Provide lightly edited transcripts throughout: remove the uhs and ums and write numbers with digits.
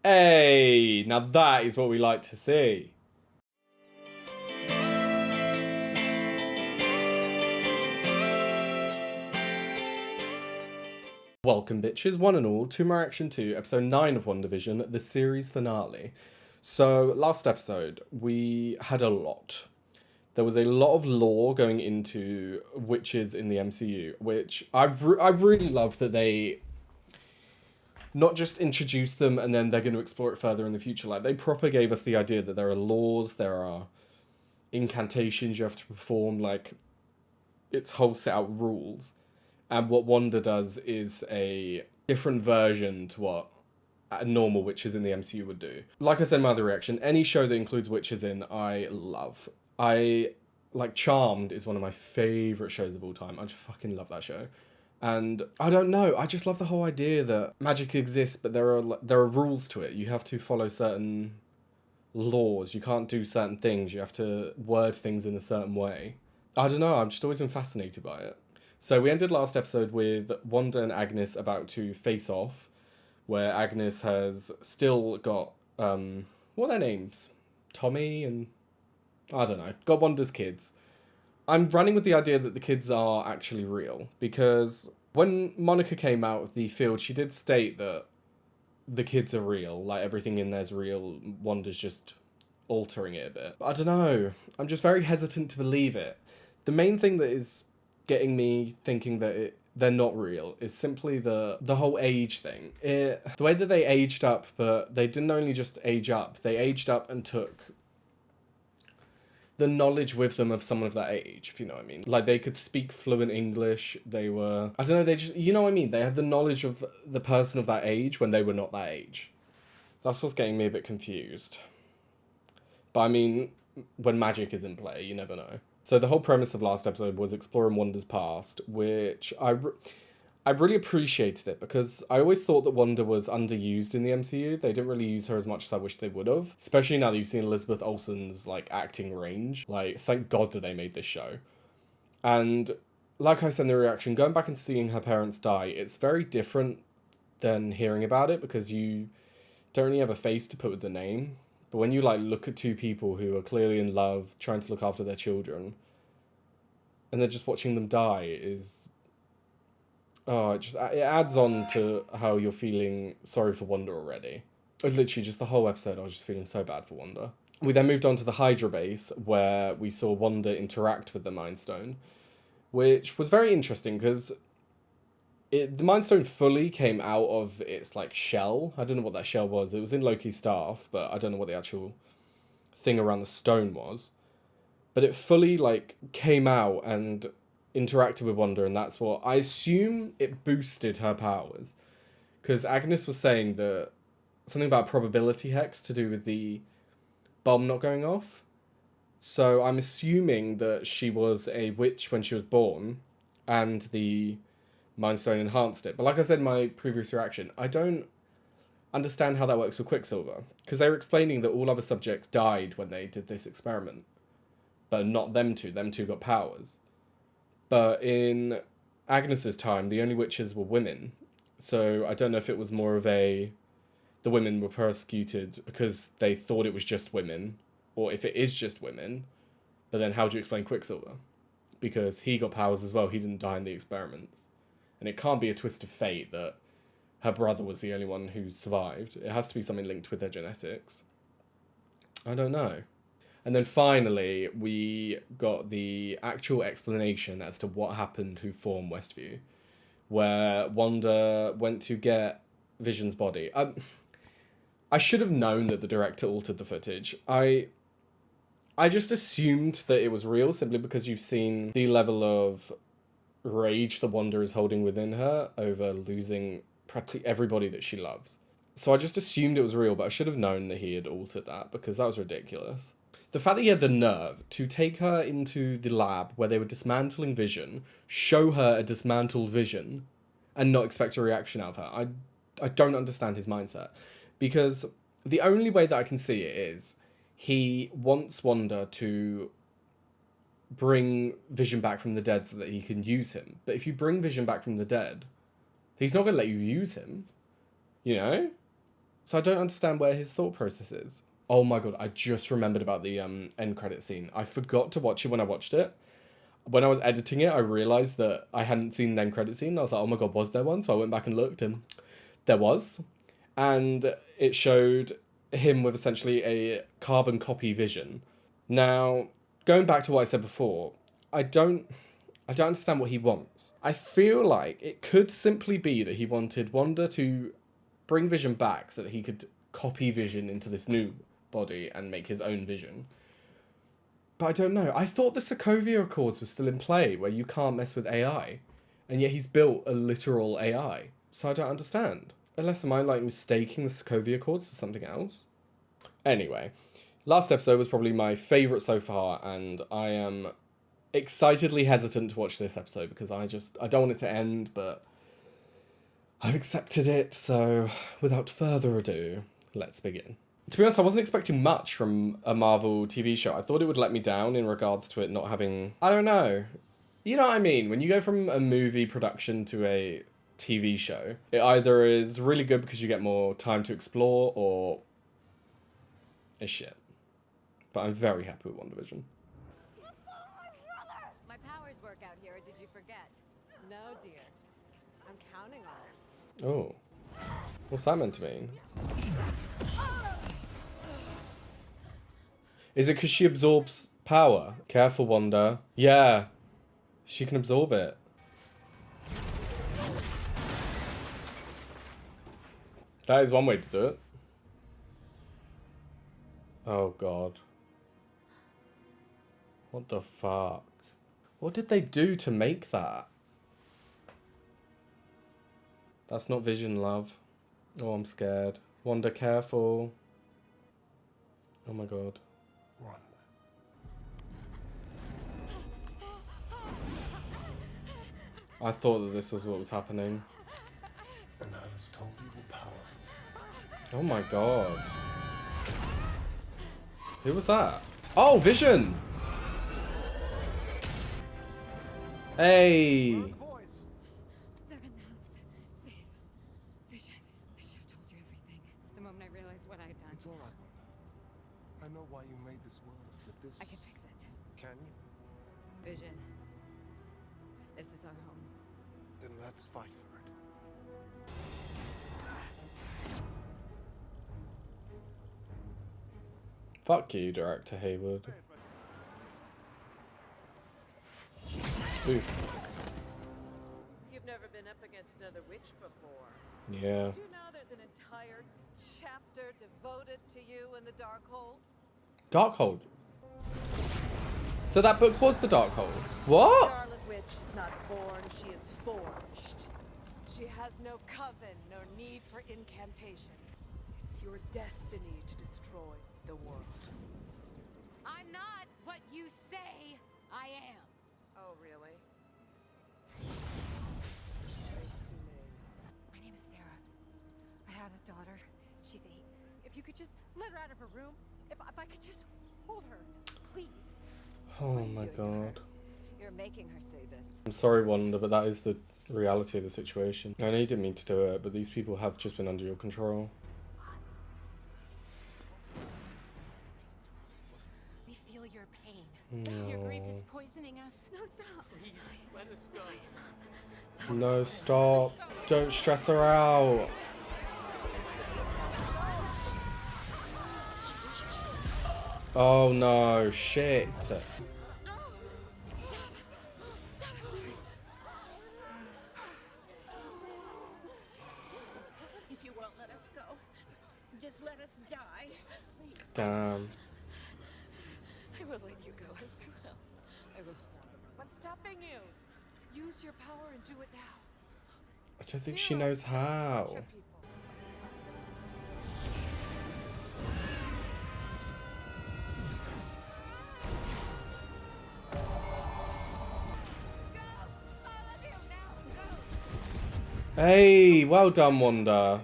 Hey, now that is what we like to see. Welcome, bitches, one and all, to my reaction to episode 9 of WandaVision, the series finale. So, last episode, we had a lot. There was a lot of lore going into witches in the MCU, which I really love that they not just introduced them and then they're going to explore it further in the future. Like, they proper gave us the idea that there are laws, there are incantations you have to perform, like, it's whole set out rules. And what Wanda does is a different version to what a normal witches in the MCU would do. Like I said in my other reaction, any show that includes witches in, I love. Charmed is one of my favourite shows of all time. I just fucking love that show. And I don't know, I just love the whole idea that magic exists, but there are rules to it. You have to follow certain laws. You can't do certain things. You have to word things in a certain way. I don't know, I've just always been fascinated by it. So we ended last episode with Wanda and Agnes about to face off, where Agnes has still got, what are their names? Tommy and, I don't know, got Wanda's kids. I'm running with the idea that the kids are actually real, because when Monica came out of the field, she did state that the kids are real, like everything in there's real, Wanda's just altering it a bit. But I don't know, I'm just very hesitant to believe it. The main thing that is getting me thinking that they're not real is simply the whole age thing. The way that they aged up, but they didn't only just age up, they aged up and took the knowledge with them of someone of that age, if you know what I mean. Like, they could speak fluent English, they were, I don't know, they just, you know what I mean, they had the knowledge of the person of that age when they were not that age. That's what's getting me a bit confused. But I mean, when magic is in play, you never know. So the whole premise of last episode was exploring Wanda's past, which I really appreciated it, because I always thought that Wanda was underused in the MCU. They didn't really use her as much as I wish they would have. Especially now that you've seen Elizabeth Olsen's, like, acting range. Like, thank God that they made this show. And like I said in the reaction, going back and seeing her parents die, it's very different than hearing about it, because you don't really have a face to put with the name. But when you, like, look at two people who are clearly in love, trying to look after their children, and then just watching them die is... Oh, it adds on to how you're feeling sorry for Wanda already. Literally, just the whole episode, I was just feeling so bad for Wanda. We then moved on to the Hydra base, where we saw Wanda interact with the Mind Stone, which was very interesting, because the Mind Stone fully came out of its, like, shell. I don't know what that shell was. It was in Loki's staff, but I don't know what the actual thing around the stone was. But it fully, like, came out and interacted with Wanda, and that's what I assume it boosted her powers. Because Agnes was saying that something about probability hex to do with the bomb not going off. So I'm assuming that she was a witch when she was born, and the Mind Stone enhanced it. But like I said in my previous reaction, I don't understand how that works with Quicksilver, because they were explaining that all other subjects died when they did this experiment, but not them two. Them two got powers. But in Agnes's time, the only witches were women. So I don't know if it was more of the women were persecuted because they thought it was just women, or if it is just women. But then how do you explain Quicksilver? Because he got powers as well, he didn't die in the experiments. And it can't be a twist of fate that her brother was the only one who survived. It has to be something linked with their genetics. I don't know. And then finally, we got the actual explanation as to what happened who formed Westview, where Wanda went to get Vision's body. I should have known that the director altered the footage. I just assumed that it was real simply because you've seen the level of rage that Wanda is holding within her over losing practically everybody that she loves. So I just assumed it was real, but I should have known that he had altered that, because that was ridiculous. The fact that he had the nerve to take her into the lab where they were dismantling Vision, show her a dismantled Vision, and not expect a reaction out of her, I don't understand his mindset. Because the only way that I can see it is he wants Wanda to bring Vision back from the dead so that he can use him. But if you bring Vision back from the dead, he's not going to let you use him, you know? So I don't understand where his thought process is. Oh my god, I just remembered about the end credit scene. I forgot to watch it when I watched it. When I was editing it, I realised that I hadn't seen the end credit scene. I was like, oh my god, was there one? So I went back and looked, and there was. And it showed him with essentially a carbon copy Vision. Now, going back to what I said before, I don't understand what he wants. I feel like it could simply be that he wanted Wanda to bring Vision back so that he could copy Vision into this new body and make his own Vision. But I don't know. I thought the Sokovia Accords were still in play, where you can't mess with AI. And yet he's built a literal AI. So I don't understand. Unless am I like mistaking the Sokovia Accords for something else? Anyway, last episode was probably my favourite so far, and I am excitedly hesitant to watch this episode because I don't want it to end, but I've accepted it, so without further ado, let's begin. To be honest, I wasn't expecting much from a Marvel TV show. I thought it would let me down in regards to it not having... I don't know. You know what I mean? When you go from a movie production to a TV show, it either is really good because you get more time to explore, or it's shit. But I'm very happy with WandaVision. My powers work out here, or did you forget? No, dear. I'm counting on it. Oh. What's that meant to mean? Is it because she absorbs power? Careful, Wanda. Yeah. She can absorb it. That is one way to do it. Oh, God. What the fuck? What did they do to make that? That's not Vision, love. Oh, I'm scared. Wanda, careful. Oh my god. Wanda. I thought that this was what was happening. And I was told you were powerful. Oh my god. Who was that? Oh, Vision! Hey! Where are the boys? They're in the house. Safe. Vision. I should have told you everything. The moment I realized what I had done. It's all right, Wanda. I know why you made this world, but this... I can fix it. Can you? Vision. This is our home. Then let's fight for it. Fuck you, Director Hayward. Oof. You've never been up against another witch before. Yeah. Did you know there's an entire chapter devoted to you in the Darkhold? Darkhold. So that book was the Darkhold. What? Scarlet Witch is not born, she is forged. She has no coven, nor need for incantation. It's your destiny to destroy the world. I'm not what you say I am. Oh, really? My name is Sarah. I have a daughter. She's 8. If you could just let her out of her room. If I could just hold her, please. Oh my god. You're making her say this. I'm sorry, Wanda, but that is the reality of the situation. I know you didn't mean to do it, but these people have just been under your control. We feel your pain. Your grief No. is poisoning us. No, stop. Please, let us go. No, stop. Don't stress her out. Oh no, shit. If you won't let us go, just let us die. Please. Damn. I will let you go. I will. What's stopping you? Use your power and do it now. I don't think she knows how. Torture people. Hey, well done, Wanda.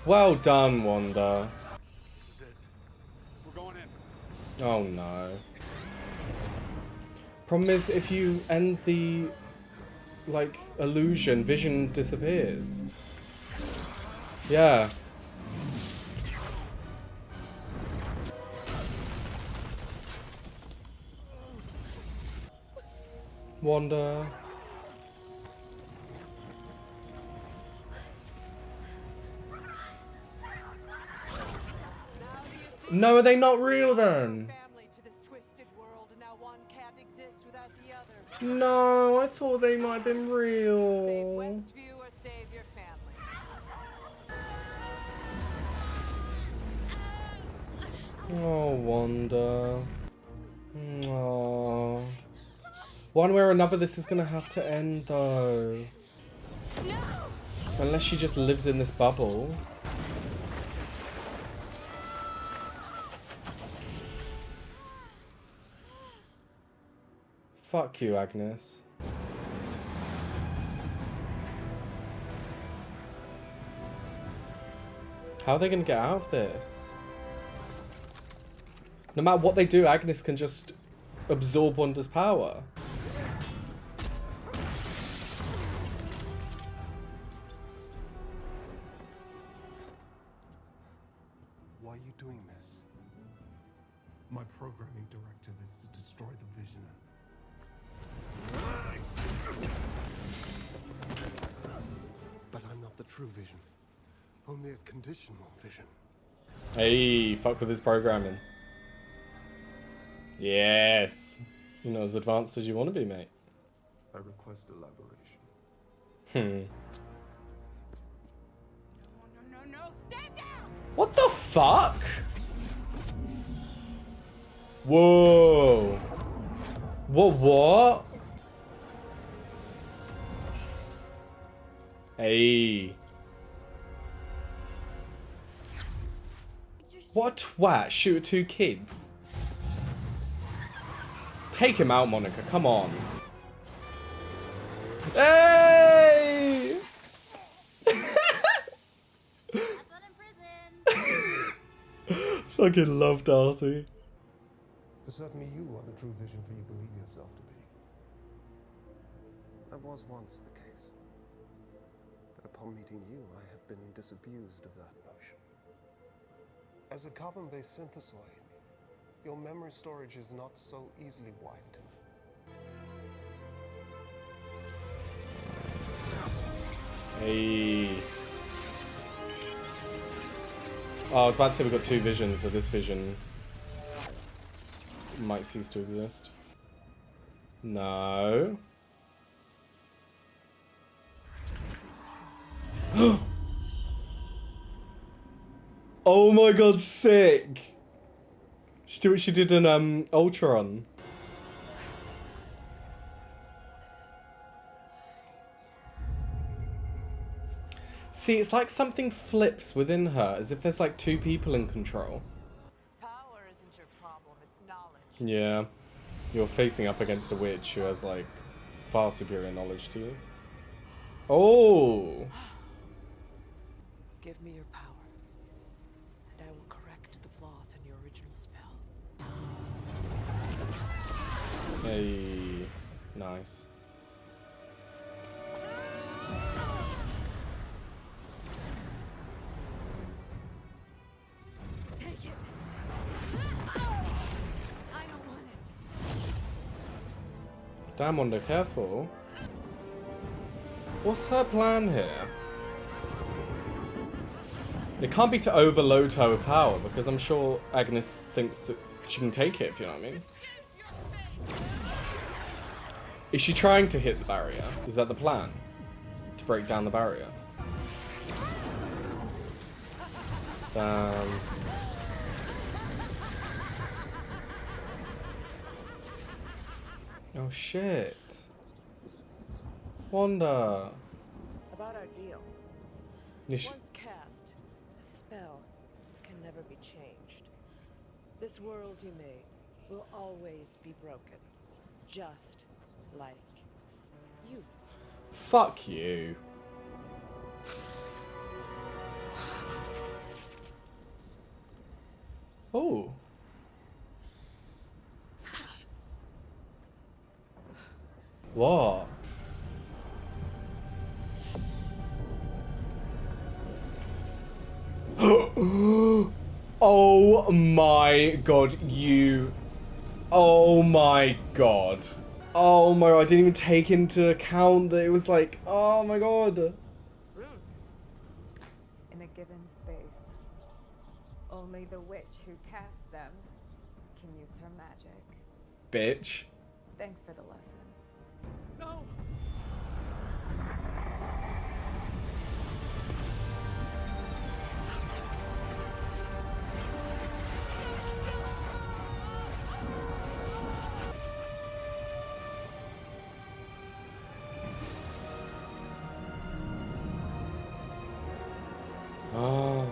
Well done, Wanda. This is it. We're going in. Oh no. Problem is, if you end the, like, illusion, Vision disappears. Yeah. Wanda. No, are they not real then? Family to this twisted world, and now one can't exist without the other. No, I thought they might have been Save real. Westview or save your family. Oh, Wanda. Oh. One way or another, this is gonna have to end, though. Unless she just lives in this bubble. Fuck you, Agnes. How are they gonna get out of this? No matter what they do, Agnes can just absorb Wanda's power. Why are you doing this? My programming directive is to destroy the Vision. But I'm not the true Vision. Only a conditional Vision. Hey, fuck with his programming. Yes. You're not as advanced as you want to be, mate. I request elaboration. No, stand down! What the fuck? Whoa. What? Hey. What a twat. Shoot at 2 kids. Take him out, Monica. Come on. Hey! Fucking love Darcy. For certainly you are the true Vision for you believe yourself to be. That was once the case. But upon meeting you, I have been disabused of that notion. As a carbon-based synthesoid, your memory storage is not so easily wiped. Hey. Oh, I was about to say we've got 2 visions, but this vision might cease to exist. No. Oh my god, sick! She did what she did in Ultron. See, it's like something flips within her, as if there's like 2 people in control. Power isn't your problem, it's knowledge. Yeah. You're facing up against a witch who has like far superior knowledge to you. Oh! Give me your power, and I will correct the flaws in your original spell. Hey. Nice. Take it. I don't want it. Damn, Wanda, careful. What's her plan here? It can't be to overload her with power, because I'm sure Agnes thinks that she can take it, if you know what I mean. Is she trying to hit the barrier? Is that the plan? To break down the barrier? Damn. Oh shit. Wanda. About our deal. You sh- Once cast, a spell can never be changed. This world you made will always be broken. Just like you. Fuck you. Oh. What? Oh my god, you... Oh my god. Oh my god, I didn't even take into account that it was like, oh my god. Runes. In a given space, only the witch who cast them can use her magic. Bitch. Thanks for the lesson. No! Oh.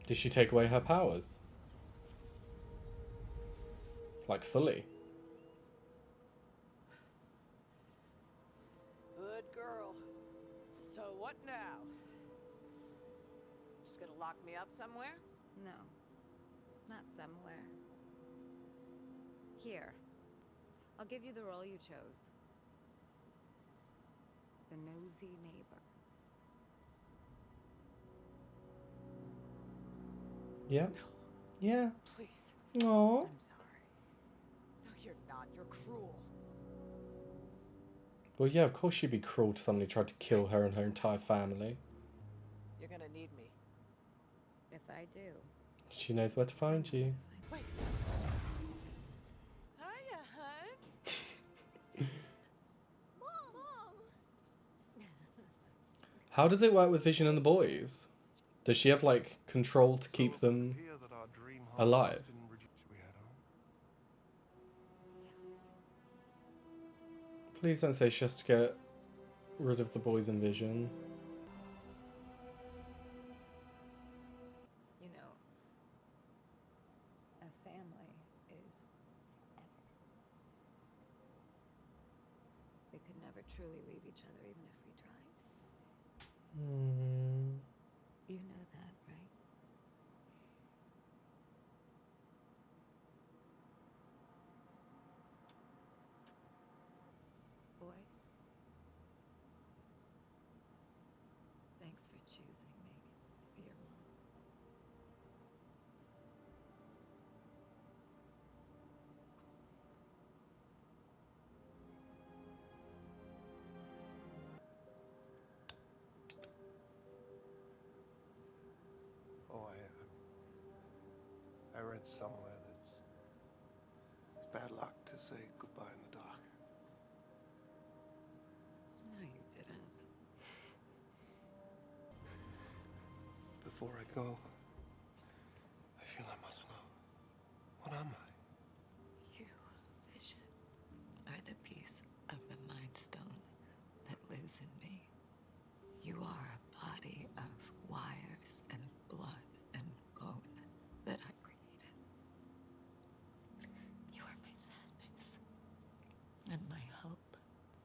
Did she take away her powers? Like, fully? Good girl. So what now? Just gonna lock me up somewhere? No, not somewhere. Here, I'll give you the role you chose. The nosy neighbor. Yeah. Yeah. Please. Aww. I'm sorry. No, you're not. You're cruel. Well, yeah, of course she'd be cruel to somebody who tried to kill her and her entire family. You're gonna need me. If I do. She knows where to find you. Wait. Hiya, hun. How does it work with Vision and the boys? Does she have, like, control to keep them Hear that our dream home alive? has been reduced. Should we head home? Please don't say she has to get rid of the boys and Vision. You know, a family is forever. We could never truly leave each other even if we tried. Hmm. You know that, right? Boys, thanks for choosing me to be your mom. Oh, I read somewhere that it's bad luck to say goodbye in the dark. No, you didn't. Before I go, I feel I must know. What am I? You, Vision, are the piece of the Mind Stone that lives in me. You are a body of wires and blood and bone that I created. You are my sadness and my hope,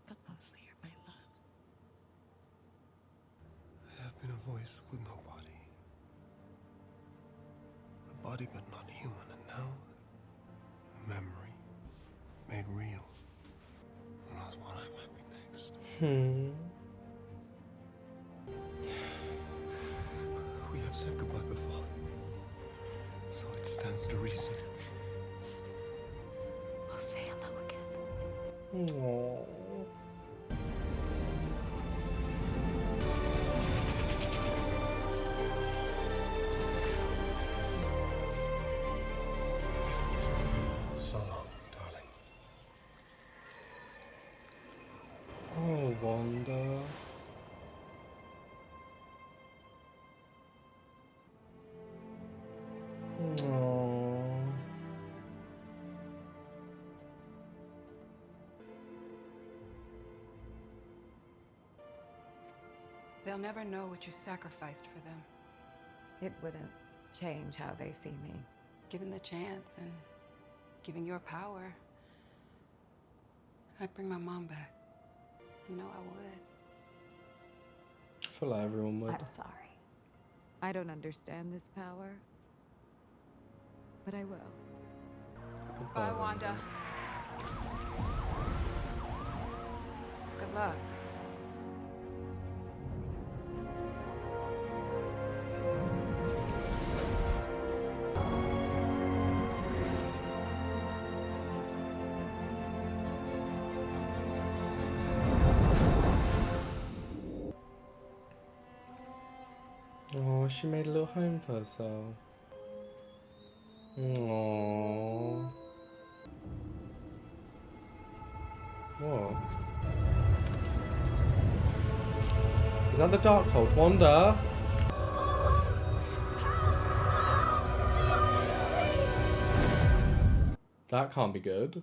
but mostly you're my love. I have been a voice with no body. A body but not human, and now a memory made real. Who knows what I might be next? We have said goodbye before, so it stands to reason. We'll say hello again. Aww. So long, darling. Oh, Wanda. Aww. They'll never know what you sacrificed for them. It wouldn't change how they see me. Given the chance and given your power, I'd bring my mom back. You know I would. I feel like everyone would. I'm sorry. I don't understand this power. but I will. Bye, Wanda. Good luck. Oh, she made a little home for herself. Aww. What? Is that the Darkhold? Wanda? That can't be good.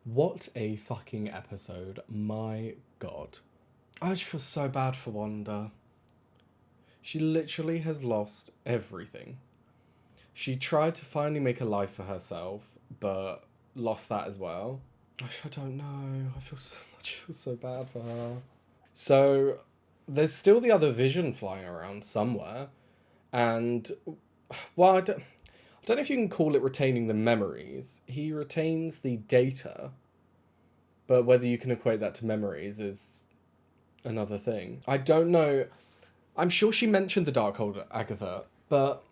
What a fucking episode. My god. I just feel so bad for Wanda. She literally has lost everything. She tried to finally make a life for herself, but lost that as well. I don't know. I feel so bad for her. So, there's still the other Vision flying around somewhere. And, well, I don't know if you can call it retaining the memories. He retains the data. But whether you can equate that to memories is another thing. I don't know. I'm sure she mentioned the Darkhold, Agatha, but...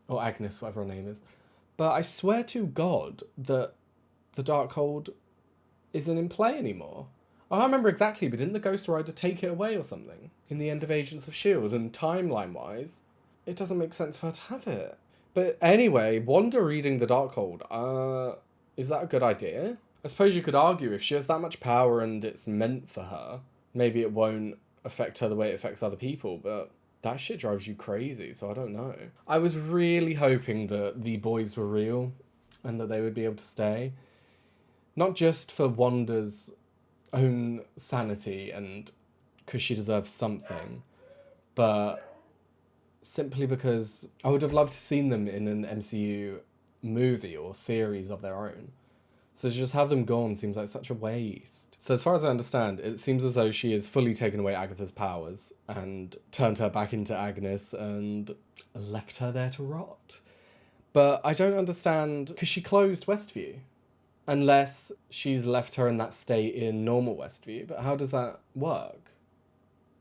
or Agnes, whatever her name is. But I swear to God that the Darkhold isn't in play anymore. I don't remember exactly, but didn't the Ghost Rider take it away or something? In the end of Agents of S.H.I.E.L.D. and timeline-wise, it doesn't make sense for her to have it. But anyway, Wanda reading the Darkhold, is that a good idea? I suppose you could argue if she has that much power and it's meant for her, maybe it won't affect her the way it affects other people, but that shit drives you crazy, so I don't know. I was really hoping that the boys were real and that they would be able to stay. Not just for Wanda's own sanity and because she deserves something, but simply because I would have loved to seen them in an MCU movie or series of their own. So to just have them gone seems like such a waste. So as far as I understand, it seems as though she has fully taken away Agatha's powers and turned her back into Agnes and left her there to rot. But I don't understand, because she closed Westview. Unless she's left her in that state in normal Westview. But how does that work?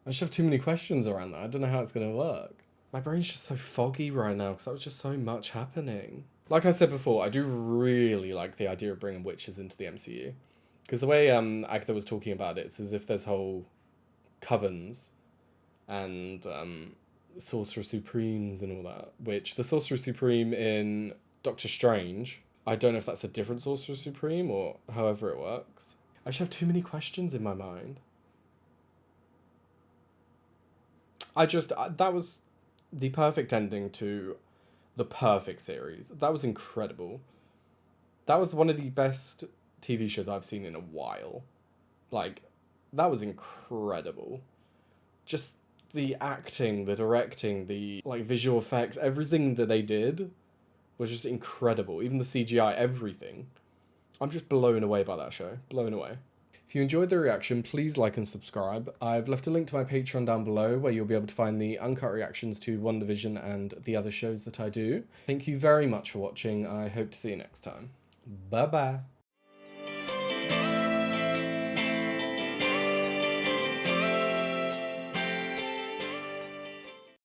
I just have too many questions around that. I don't know how it's going to work. My brain's just so foggy right now because that was just so much happening. Like I said before, I do really like the idea of bringing witches into the MCU. Because the way Agatha was talking about it, it's as if there's whole covens and Sorcerer Supremes and all that. Which the Sorcerer Supreme in Doctor Strange, I don't know if that's a different Sorcerer Supreme or however it works. I just have too many questions in my mind. That was the perfect ending to the perfect series. That was incredible. That was one of the best TV shows I've seen in a while. Like, that was incredible. Just the acting, the directing, the visual effects, everything that they did was just incredible. Even the CGI, everything. I'm just blown away by that show. Blown away. If you enjoyed the reaction, please like and subscribe. I've left a link to my Patreon down below where you'll be able to find the uncut reactions to WandaVision and the other shows that I do. Thank you very much for watching. I hope to see you next time. Bye-bye.